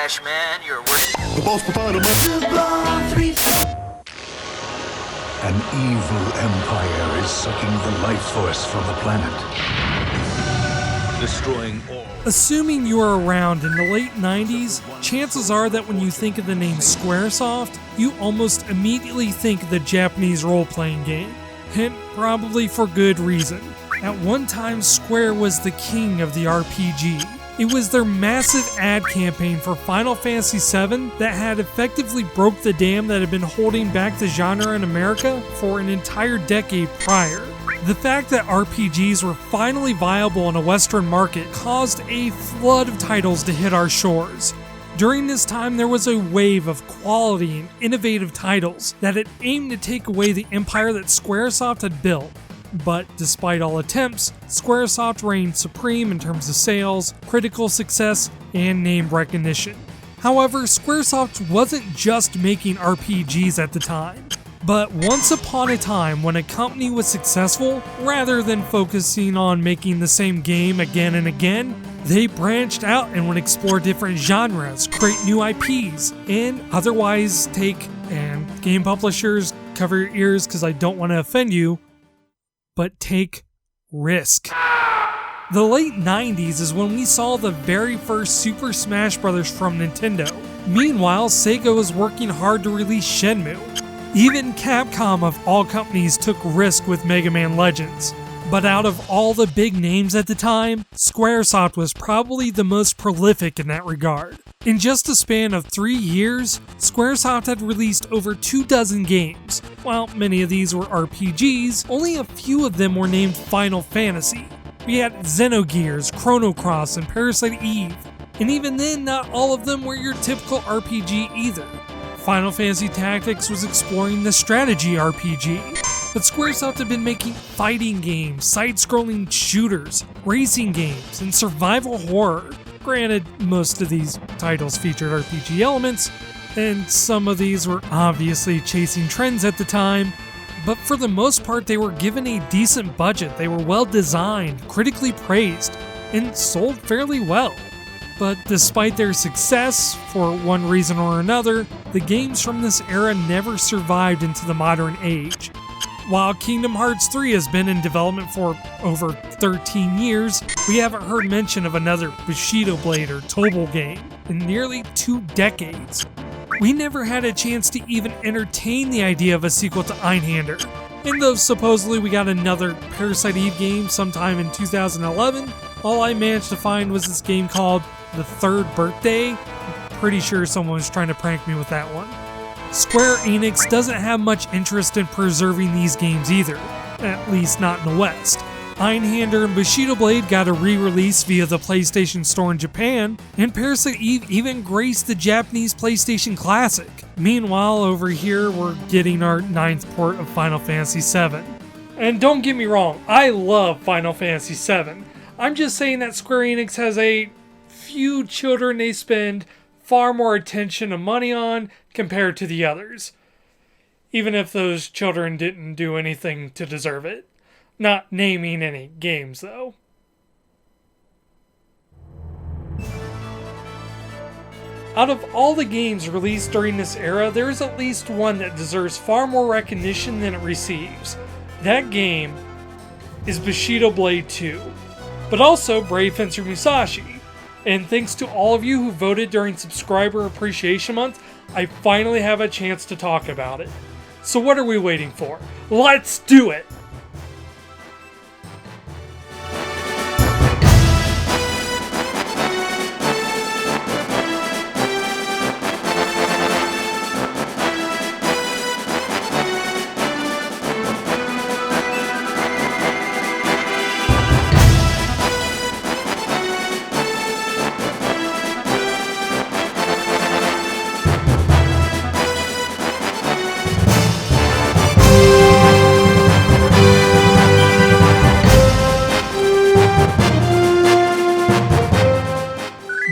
trash man, you're worse. An evil empire is sucking the life force from the planet, destroying all. Assuming you were around in the late 90s, chances are that when you think of the name Squaresoft, you almost immediately think of the Japanese role-playing game. And probably for good reason. At one time, Square was the king of the RPG. It was their massive ad campaign for Final Fantasy VII that had effectively broke the dam that had been holding back the genre in America for an entire decade prior. The fact that RPGs were finally viable in a Western market caused a flood of titles to hit our shores. During this time, there was a wave of quality and innovative titles that had aimed to take away the empire that Squaresoft had built. But despite all attempts, Squaresoft reigned supreme in terms of sales, critical success, and name recognition. However, Squaresoft wasn't just making RPGs at the time. But once upon a time, when a company was successful, rather than focusing on making the same game again and again, they branched out and would explore different genres, create new IPs, and otherwise take, and game publishers, cover your ears because I don't want to offend you, but take risk. The late 90s is when we saw the very first Super Smash Bros. From Nintendo. Meanwhile, Sega was working hard to release Shenmue. Even Capcom of all companies took risk with Mega Man Legends. But out of all the big names at the time, Squaresoft was probably the most prolific in that regard. In just a span of 3 years, Squaresoft had released over 24 games. While many of these were RPGs, only a few of them were named Final Fantasy. We had Xenogears, Chrono Cross, and Parasite Eve. And even then, not all of them were your typical RPG either. Final Fantasy Tactics was exploring the strategy RPG, but Squaresoft had been making fighting games, side-scrolling shooters, racing games, and survival horror. Granted, most of these titles featured RPG elements, and some of these were obviously chasing trends at the time, but for the most part they were given a decent budget, they were well designed, critically praised, and sold fairly well. But despite their success, for one reason or another, the games from this era never survived into the modern age. While Kingdom Hearts 3 has been in development for over 13 years, we haven't heard mention of another Bushido Blade or Tobal game in nearly 2 decades. We never had a chance to even entertain the idea of a sequel to Einhander. And though supposedly we got another Parasite Eve game sometime in 2011, all I managed to find was this game called The Third Birthday. I'm pretty sure someone was trying to prank me with that one. Square Enix doesn't have much interest in preserving these games either, at least not in the West. Einhander and Bushido Blade got a re-release via the PlayStation Store in Japan, and Parasite Eve even graced the Japanese PlayStation Classic. Meanwhile, over here, we're getting our 9th port of Final Fantasy VII. And don't get me wrong, I love Final Fantasy VII. I'm just saying that Square Enix has a few children they spend far more attention and money on compared to the others. Even if those children didn't do anything to deserve it. Not naming any games, though. Out of all the games released during this era, there is at least one that deserves far more recognition than it receives. That game is Bushido Blade 2, but also Brave Fencer Musashi. And thanks to all of you who voted during Subscriber Appreciation Month, I finally have a chance to talk about it. So what are we waiting for? Let's do it!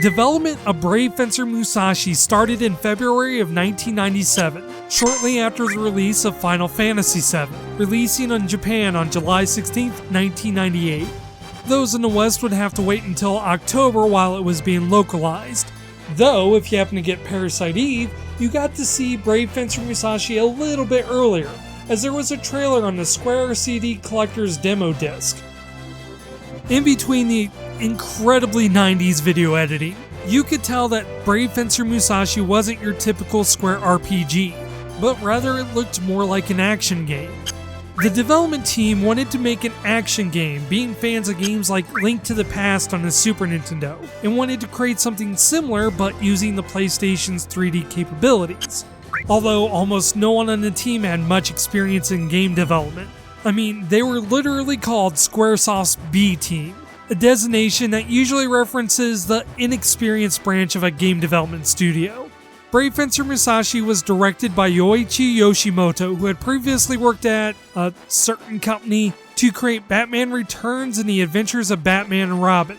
Development of Brave Fencer Musashi started in February of 1997, shortly after the release of Final Fantasy VII, releasing in Japan on July 16, 1998. Those in the West would have to wait until October while it was being localized. Though, if you happen to get Parasite Eve, you got to see Brave Fencer Musashi a little bit earlier, as there was a trailer on the Square CD Collector's demo disc. In between the incredibly 90s video editing, you could tell that Brave Fencer Musashi wasn't your typical Square RPG, but rather it looked more like an action game. The development team wanted to make an action game, being fans of games like Link to the Past on the Super Nintendo, and wanted to create something similar but using the PlayStation's 3D capabilities. Although almost no one on the team had much experience in game development. I mean, they were literally called Squaresoft's B Team, a designation that usually references the inexperienced branch of a game development studio. Brave Fencer Musashi was directed by Yoichi Yoshimoto, who had previously worked at a certain company to create Batman Returns and the Adventures of Batman and Robin.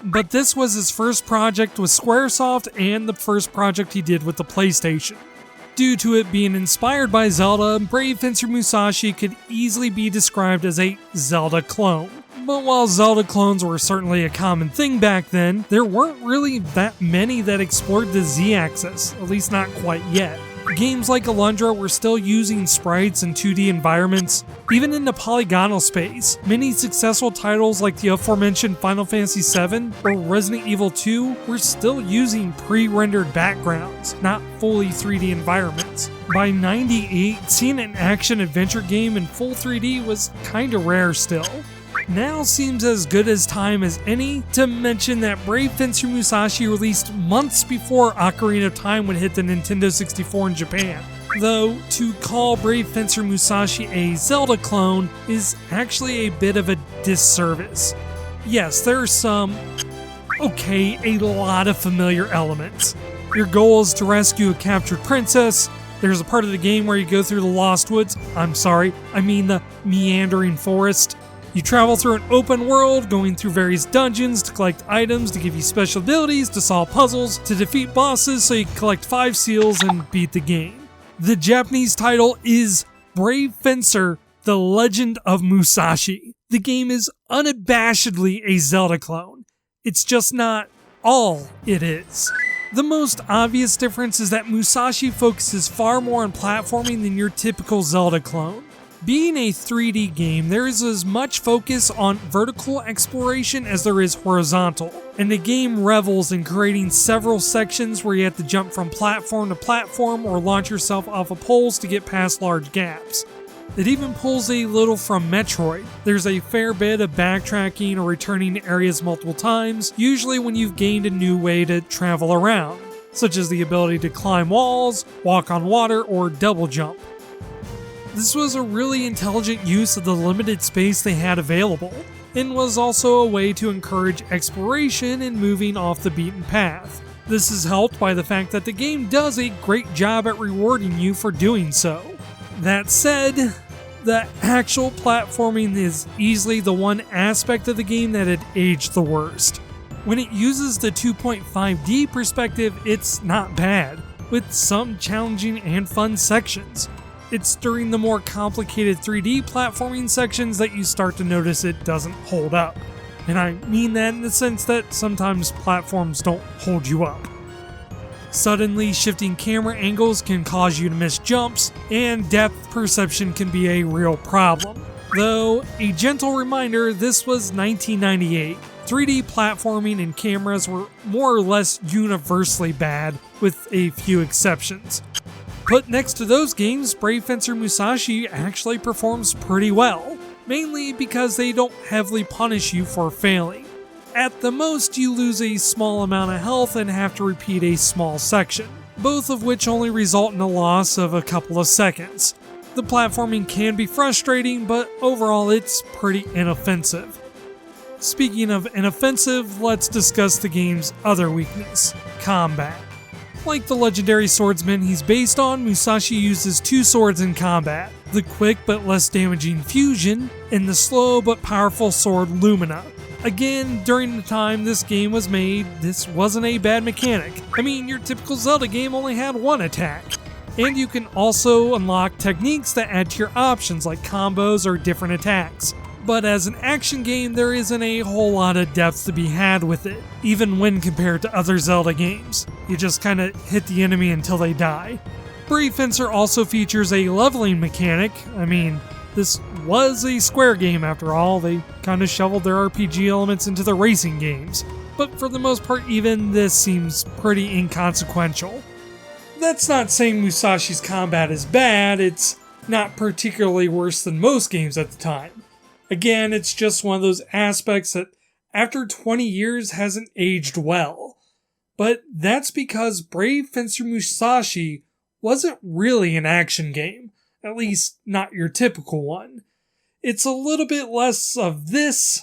But this was his first project with Squaresoft and the first project he did with the PlayStation. Due to it being inspired by Zelda, Brave Fencer Musashi could easily be described as a Zelda clone. But while Zelda clones were certainly a common thing back then, there weren't really that many that explored the Z-axis, at least not quite yet. Games like Alundra were still using sprites and 2D environments. Even in the polygonal space, many successful titles like the aforementioned Final Fantasy VII or Resident Evil 2 were still using pre-rendered backgrounds, not fully 3D environments. By 98, seeing an action-adventure game in full 3D was kinda rare still. Now seems as good as time as any to mention that Brave Fencer Musashi released months before Ocarina of Time would hit the Nintendo 64 in Japan. Though, to call Brave Fencer Musashi a Zelda clone is actually a bit of a disservice. Yes, there are a lot of familiar elements. Your goal is to rescue a captured princess. There's a part of the game where you go through the Lost Woods. I mean the meandering forest. You travel through an open world, going through various dungeons to collect items to give you special abilities, to solve puzzles, to defeat bosses so you can collect 5 seals and beat the game. The Japanese title is Brave Fencer: The Legend of Musashi. The game is unabashedly a Zelda clone. It's just not all it is. The most obvious difference is that Musashi focuses far more on platforming than your typical Zelda clone. Being a 3D game, there is as much focus on vertical exploration as there is horizontal, and the game revels in creating several sections where you have to jump from platform to platform or launch yourself off of poles to get past large gaps. It even pulls a little from Metroid. There's a fair bit of backtracking or returning to areas multiple times, usually when you've gained a new way to travel around, such as the ability to climb walls, walk on water, or double jump. This was a really intelligent use of the limited space they had available, and was also a way to encourage exploration and moving off the beaten path. This is helped by the fact that the game does a great job at rewarding you for doing so. That said, the actual platforming is easily the one aspect of the game that had aged the worst. When it uses the 2.5D perspective, it's not bad, with some challenging and fun sections. It's during the more complicated 3D platforming sections that you start to notice it doesn't hold up. And I mean that in the sense that sometimes platforms don't hold you up. Suddenly shifting camera angles can cause you to miss jumps, and depth perception can be a real problem. Though, a gentle reminder, this was 1998. 3D platforming and cameras were more or less universally bad, with a few exceptions. Put next to those games, Brave Fencer Musashi actually performs pretty well, mainly because they don't heavily punish you for failing. At the most, you lose a small amount of health and have to repeat a small section, both of which only result in a loss of a couple of seconds. The platforming can be frustrating, but overall it's pretty inoffensive. Speaking of inoffensive, let's discuss the game's other weakness: combat. Like the legendary swordsman he's based on, Musashi uses 2 swords in combat: the quick but less damaging Fusion, and the slow but powerful sword Lumina. Again, during the time this game was made, this wasn't a bad mechanic. I mean, your typical Zelda game only had 1 attack. And you can also unlock techniques that add to your options like combos or different attacks. But as an action game, there isn't a whole lot of depth to be had with it, even when compared to other Zelda games. You just kinda hit the enemy until they die. Brave Fencer also features a leveling mechanic. I mean, this was a Square game after all. They kinda shoveled their RPG elements into the racing games. But for the most part, even this seems pretty inconsequential. That's not saying Musashi's combat is bad, it's not particularly worse than most games at the time. Again, it's just one of those aspects that after 20 years hasn't aged well. But that's because Brave Fencer Musashi wasn't really an action game, at least not your typical one. It's a little bit less of this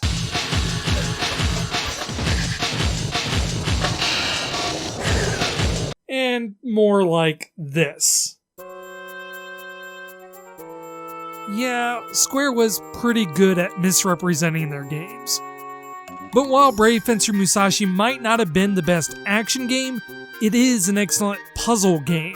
and more like this. Yeah, Square was pretty good at misrepresenting their games. But while Brave Fencer Musashi might not have been the best action game, it is an excellent puzzle game.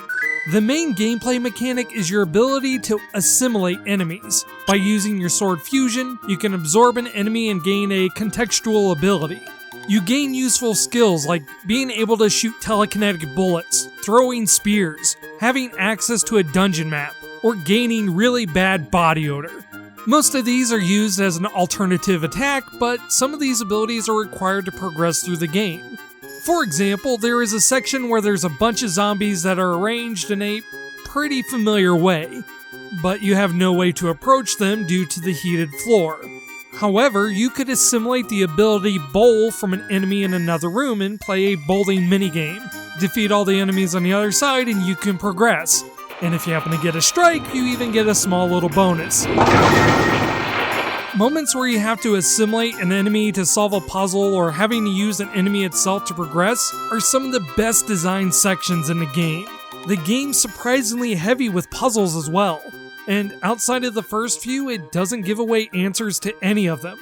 The main gameplay mechanic is your ability to assimilate enemies. By using your sword fusion, you can absorb an enemy and gain a contextual ability. You gain useful skills like being able to shoot telekinetic bullets, throwing spears, having access to a dungeon map, or gaining really bad body odor. Most of these are used as an alternative attack, but some of these abilities are required to progress through the game. For example, there is a section where there's a bunch of zombies that are arranged in a pretty familiar way, but you have no way to approach them due to the heated floor. However, you could assimilate the ability Bowl from an enemy in another room and play a bowling minigame. Defeat all the enemies on the other side and you can progress. And if you happen to get a strike, you even get a small little bonus. Moments where you have to assimilate an enemy to solve a puzzle or having to use an enemy itself to progress are some of the best designed sections in the game. The game's surprisingly heavy with puzzles as well, and outside of the first few, it doesn't give away answers to any of them.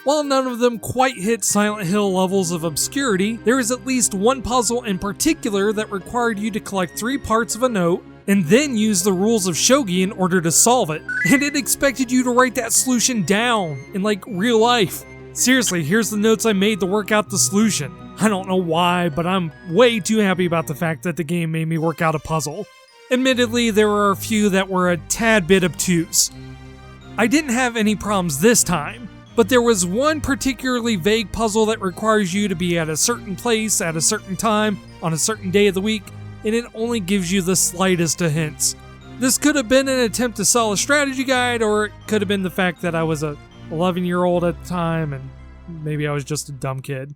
While none of them quite hit Silent Hill levels of obscurity, there is at least one puzzle in particular that required you to collect 3 parts of a note, and then use the rules of shogi in order to solve it. And it expected you to write that solution down in like real life. Seriously, here's the notes I made to work out the solution. I don't know why, but I'm way too happy about the fact that the game made me work out a puzzle. Admittedly, there were a few that were a tad bit obtuse. I didn't have any problems this time, but there was one particularly vague puzzle that requires you to be at a certain place at a certain time on a certain day of the week, and it only gives you the slightest of hints. This could have been an attempt to sell a strategy guide, or it could have been the fact that I was a 11-year-old at the time, and maybe I was just a dumb kid.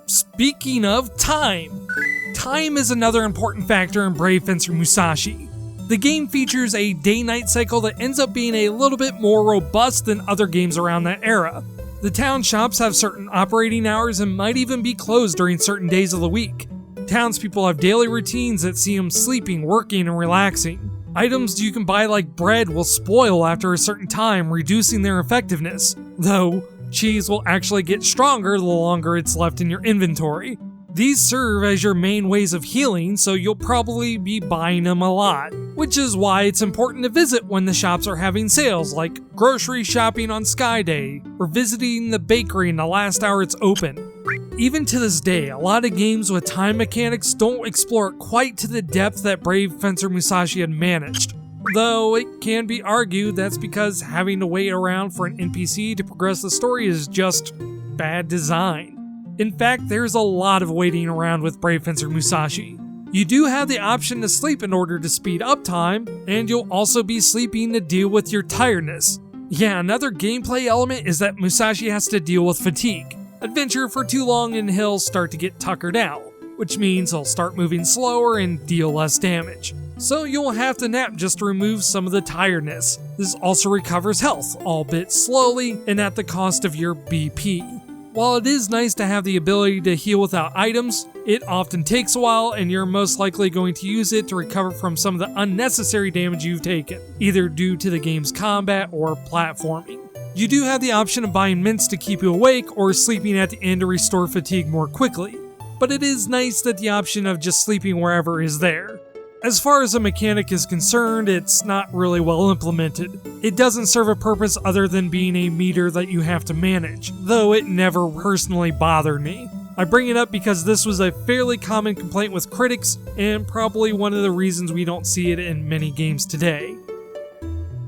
Speaking of time. Time is another important factor in Brave Fencer Musashi. The game features a day-night cycle that ends up being a little bit more robust than other games around that era. The town shops have certain operating hours and might even be closed during certain days of the week. Townspeople have daily routines that see them sleeping, working, and relaxing. Items you can buy like bread will spoil after a certain time, reducing their effectiveness, though cheese will actually get stronger the longer it's left in your inventory. These serve as your main ways of healing, so you'll probably be buying them a lot, which is why it's important to visit when the shops are having sales, like grocery shopping on Sky Day, or visiting the bakery in the last hour it's open. Even to this day, a lot of games with time mechanics don't explore it quite to the depth that Brave Fencer Musashi had managed. Though it can be argued that's because having to wait around for an NPC to progress the story is just bad design. In fact, there's a lot of waiting around with Brave Fencer Musashi. You do have the option to sleep in order to speed up time, and you'll also be sleeping to deal with your tiredness. Yeah, another gameplay element is that Musashi has to deal with fatigue. Adventure for too long and he'll start to get tuckered out, which means he'll start moving slower and deal less damage. So you'll have to nap just to remove some of the tiredness. This also recovers health, albeit slowly and at the cost of your BP. While it is nice to have the ability to heal without items, it often takes a while and you're most likely going to use it to recover from some of the unnecessary damage you've taken, either due to the game's combat or platforming. You do have the option of buying mints to keep you awake or sleeping at the end to restore fatigue more quickly, but it is nice that the option of just sleeping wherever is there. As far as a mechanic is concerned, it's not really well implemented. It doesn't serve a purpose other than being a meter that you have to manage, though it never personally bothered me. I bring it up because this was a fairly common complaint with critics, and probably one of the reasons we don't see it in many games today.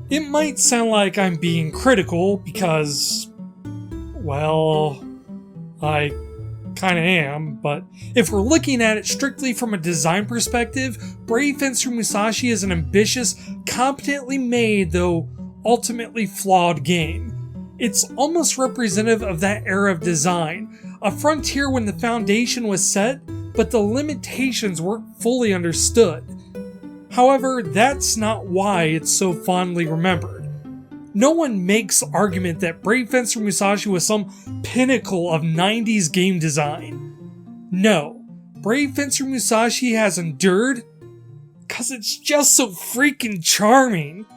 It might sound like I'm being critical because, well, I kinda am, but if we're looking at it strictly from a design perspective, Brave Fencer Musashi is an ambitious, competently made, though ultimately flawed game. It's almost representative of that era of design, a frontier when the foundation was set, but the limitations weren't fully understood. However, that's not why it's so fondly remembered. No one makes the argument that Brave Fencer Musashi was some pinnacle of 90s game design. No, Brave Fencer Musashi has endured because it's just so freaking charming.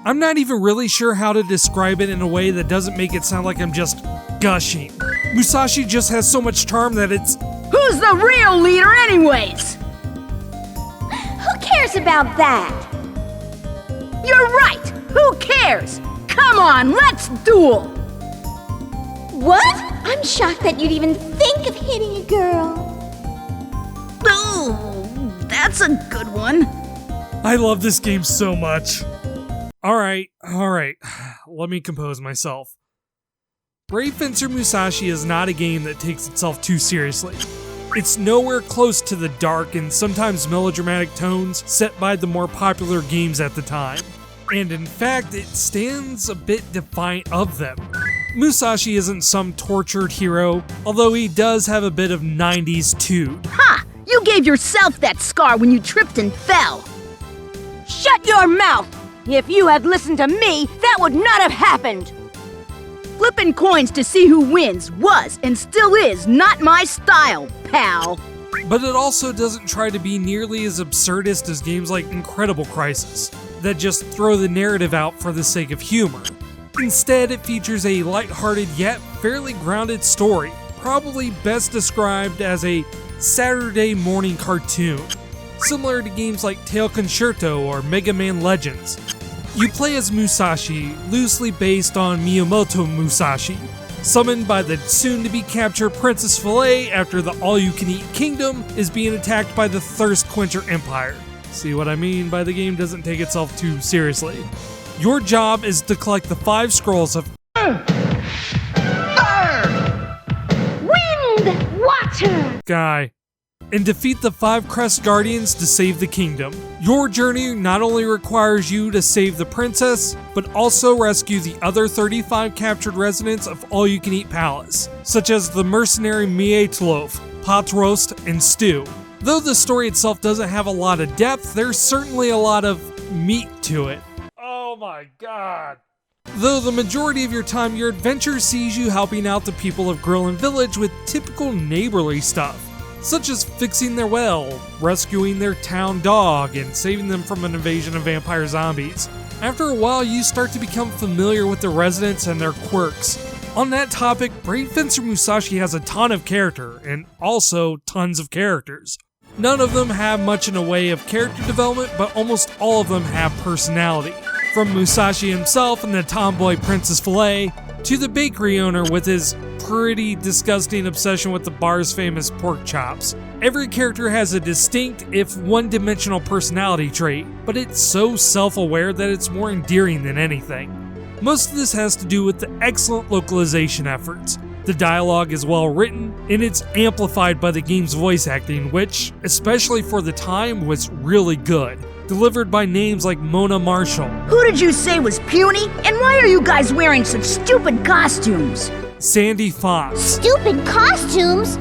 I'm not even really sure how to describe it in a way that doesn't make it sound like I'm just gushing. Musashi just has so much charm that it's... Who's the real leader anyways? Who cares about that? You're right! Who cares? Come on, let's duel! What? I'm shocked that you'd even think of hitting a girl. Oh, that's a good one. I love this game so much. Alright. Let me compose myself. Brave Fencer Musashi is not a game that takes itself too seriously. It's nowhere close to the dark and sometimes melodramatic tones set by the more popular games at the time. And in fact, it stands a bit defiant of them. Musashi isn't some tortured hero, although he does have a bit of 90s too. Ha! You gave yourself that scar when you tripped and fell. Shut your mouth! If you had listened to me, that would not have happened! Flipping coins to see who wins was and still is not my style, pal. But it also doesn't try to be nearly as absurdist as games like Incredible Crisis, that just throw the narrative out for the sake of humor. Instead, it features a lighthearted yet fairly grounded story, probably best described as a Saturday morning cartoon, similar to games like Tail Concerto or Mega Man Legends. You play as Musashi, loosely based on Miyamoto Musashi, summoned by the soon-to-be-captured Princess Filet after the all-you-can-eat kingdom is being attacked by the Thirst Quencher Empire. See what I mean by the game doesn't take itself too seriously. Your job is to collect the 5 scrolls of Wind! Water! Guy, and defeat the 5 Crest Guardians to save the kingdom. Your journey not only requires you to save the princess, but also rescue the other 35 captured residents of All You Can Eat Palace, such as the mercenary Mietloaf, Pot Roast, and Stew. Though the story itself doesn't have a lot of depth, there's certainly a lot of meat to it. Oh my god. Though the majority of your time, your adventure sees you helping out the people of Grillin Village with typical neighborly stuff, such as fixing their well, rescuing their town dog, and saving them from an invasion of vampire zombies. After a while, you start to become familiar with the residents and their quirks. On that topic, Brave Fencer Musashi has a ton of character, and also tons of characters. None of them have much in the way of character development, but almost all of them have personality. From Musashi himself and the tomboy Princess Filet, to the bakery owner with his pretty disgusting obsession with the bar's famous pork chops. Every character has a distinct, if one-dimensional personality trait, but it's so self-aware that it's more endearing than anything. Most of this has to do with the excellent localization efforts. The dialogue is well written, and it's amplified by the game's voice acting, which, especially for the time, was really good. Delivered by names like Mona Marshall. Who did you say was puny? And why are you guys wearing such stupid costumes? Sandy Fox. Stupid costumes?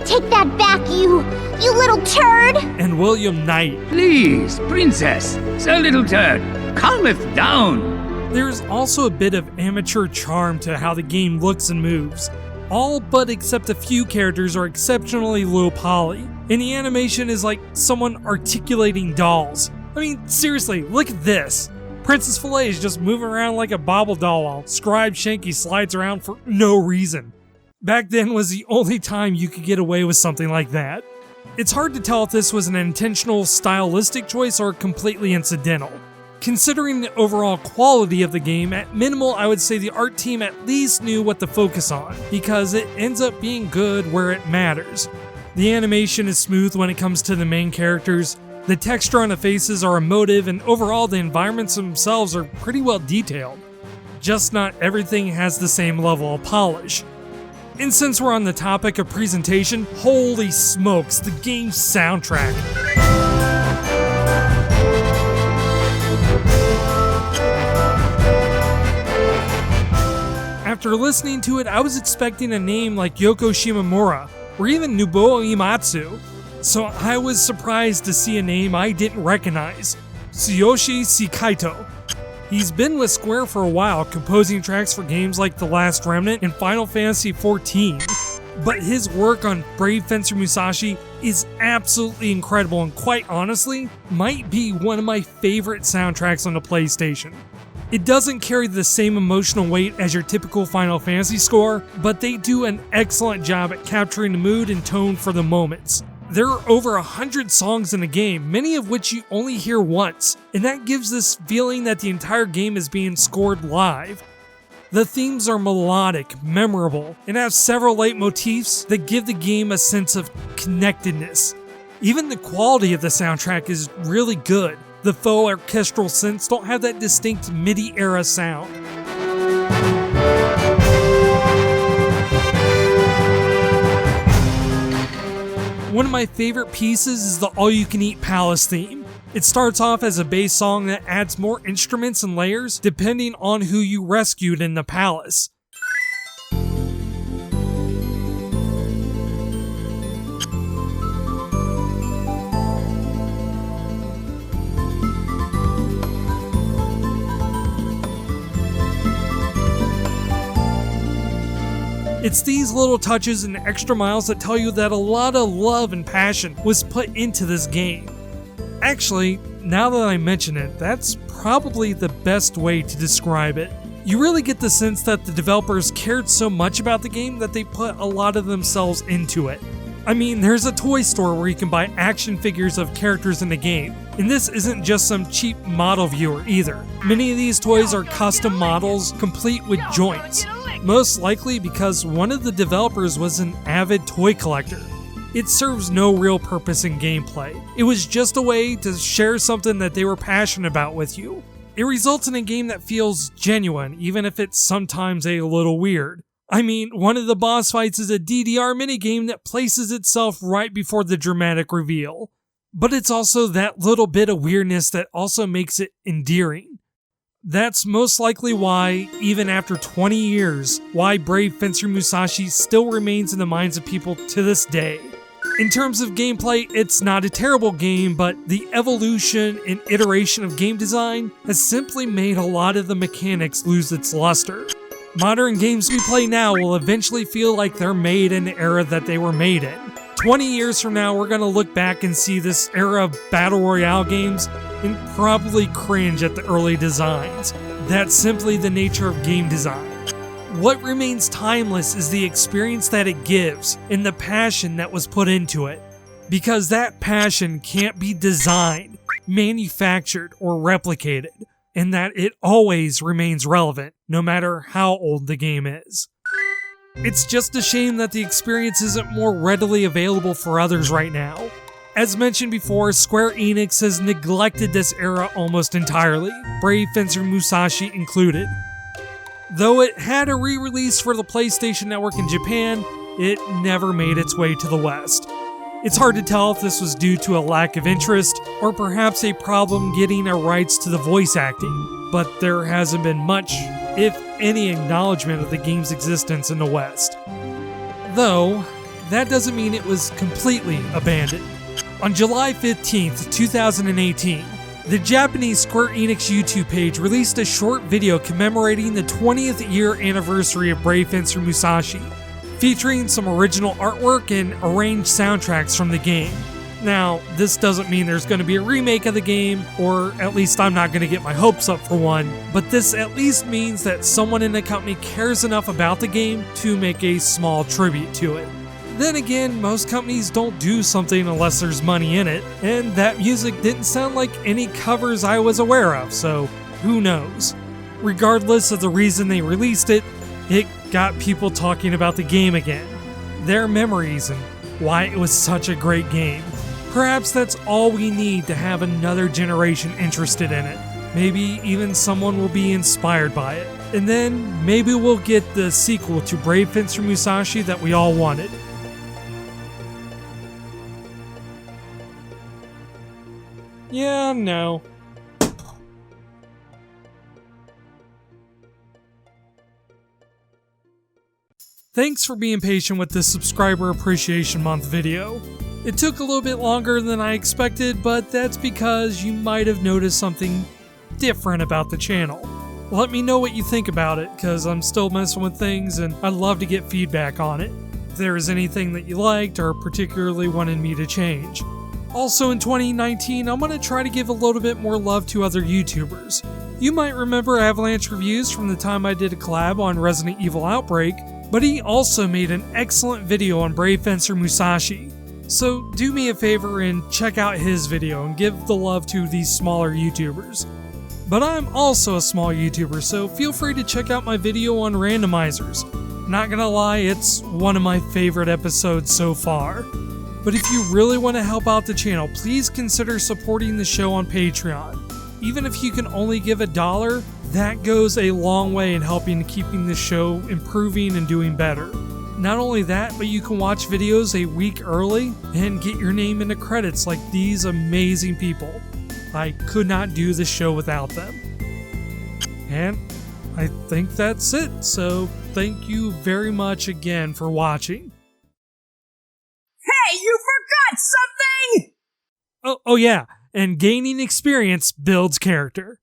Take that back, you little turd! And William Knight. Please, princess, Sir Little Turd, calmeth down. There's also a bit of amateur charm to how the game looks and moves. All but except a few characters are exceptionally low poly, and the animation is like someone articulating dolls. I mean, seriously, look at this. Princess Filet is just moving around like a bobble doll while Scribe Shanky slides around for no reason. Back then was the only time you could get away with something like that. It's hard to tell if this was an intentional stylistic choice or completely incidental. Considering the overall quality of the game, at minimal I would say the art team at least knew what to focus on, because it ends up being good where it matters. The animation is smooth when it comes to the main characters, the texture on the faces are emotive, and overall the environments themselves are pretty well detailed. Just not everything has the same level of polish. And since we're on the topic of presentation, holy smokes, the game's soundtrack. After listening to it, I was expecting a name like Yoko Shimomura, or even Nobuo Uematsu, so I was surprised to see a name I didn't recognize, Tsuyoshi Shikaito. He's been with Square for a while, composing tracks for games like The Last Remnant and Final Fantasy XIV, but his work on Brave Fencer Musashi is absolutely incredible and quite honestly, might be one of my favorite soundtracks on the PlayStation. It doesn't carry the same emotional weight as your typical Final Fantasy score, but they do an excellent job at capturing the mood and tone for the moments. There are over 100 songs in the game, many of which you only hear once, and that gives this feeling that the entire game is being scored live. The themes are melodic, memorable, and have several leitmotifs that give the game a sense of connectedness. Even the quality of the soundtrack is really good. The faux orchestral synths don't have that distinct MIDI-era sound. One of my favorite pieces is the All-You-Can-Eat Palace theme. It starts off as a bass song that adds more instruments and layers depending on who you rescued in the palace. It's these little touches and extra miles that tell you that a lot of love and passion was put into this game. Actually, now that I mention it, that's probably the best way to describe it. You really get the sense that the developers cared so much about the game that they put a lot of themselves into it. I mean, there's a toy store where you can buy action figures of characters in the game, and this isn't just some cheap model viewer either. Many of these toys are custom models, complete with joints. Most likely because one of the developers was an avid toy collector. It serves no real purpose in gameplay. It was just a way to share something that they were passionate about with you. It results in a game that feels genuine, even if it's sometimes a little weird. I mean, one of the boss fights is a DDR minigame that places itself right before the dramatic reveal. But it's also that little bit of weirdness that also makes it endearing. That's most likely why, even after 20 years, why Brave Fencer Musashi still remains in the minds of people to this day. In terms of gameplay, it's not a terrible game, but the evolution and iteration of game design has simply made a lot of the mechanics lose its luster. Modern games we play now will eventually feel like they're made in the era that they were made in. 20 years from now, we're gonna look back and see this era of Battle Royale games and probably cringe at the early designs. That's simply the nature of game design. What remains timeless is the experience that it gives and the passion that was put into it. Because that passion can't be designed, manufactured, or replicated, and that it always remains relevant, no matter how old the game is. It's just a shame that the experience isn't more readily available for others right now. As mentioned before, Square Enix has neglected this era almost entirely, Brave Fencer Musashi included. Though it had a re-release for the PlayStation Network in Japan, it never made its way to the West. It's hard to tell if this was due to a lack of interest, or perhaps a problem getting a rights to the voice acting, but there hasn't been much, if any, acknowledgement of the game's existence in the West. Though, that doesn't mean it was completely abandoned. On July 15th, 2018, the Japanese Square Enix YouTube page released a short video commemorating the 20th year anniversary of Brave Fencer Musashi, featuring some original artwork and arranged soundtracks from the game. Now, this doesn't mean there's going to be a remake of the game, or at least I'm not going to get my hopes up for one, but this at least means that someone in the company cares enough about the game to make a small tribute to it. Then again, most companies don't do something unless there's money in it, and that music didn't sound like any covers I was aware of, so who knows. Regardless of the reason they released it, it got people talking about the game again, their memories, and why it was such a great game. Perhaps that's all we need to have another generation interested in it. Maybe even someone will be inspired by it. And then maybe we'll get the sequel to Brave Fencer Musashi that we all wanted. Yeah, no. Thanks for being patient with this Subscriber Appreciation Month video. It took a little bit longer than I expected, but that's because you might have noticed something different about the channel. Let me know what you think about it, because I'm still messing with things and I'd love to get feedback on it. If there is anything that you liked or particularly wanted me to change. Also in 2019, I'm going to try to give a little bit more love to other YouTubers. You might remember Avalanche Reviews from the time I did a collab on Resident Evil Outbreak, but he also made an excellent video on Brave Fencer Musashi. So do me a favor and check out his video and give the love to these smaller YouTubers. But I'm also a small YouTuber, so feel free to check out my video on randomizers. Not gonna lie, it's one of my favorite episodes so far. But if you really want to help out the channel, please consider supporting the show on Patreon. Even if you can only give $1, that goes a long way in helping keeping the show improving and doing better. Not only that, but you can watch videos a week early and get your name in the credits like these amazing people. I could not do the show without them. And I think that's it, so thank you very much again for watching. Hey, you forgot something! Oh yeah, and gaining experience builds character.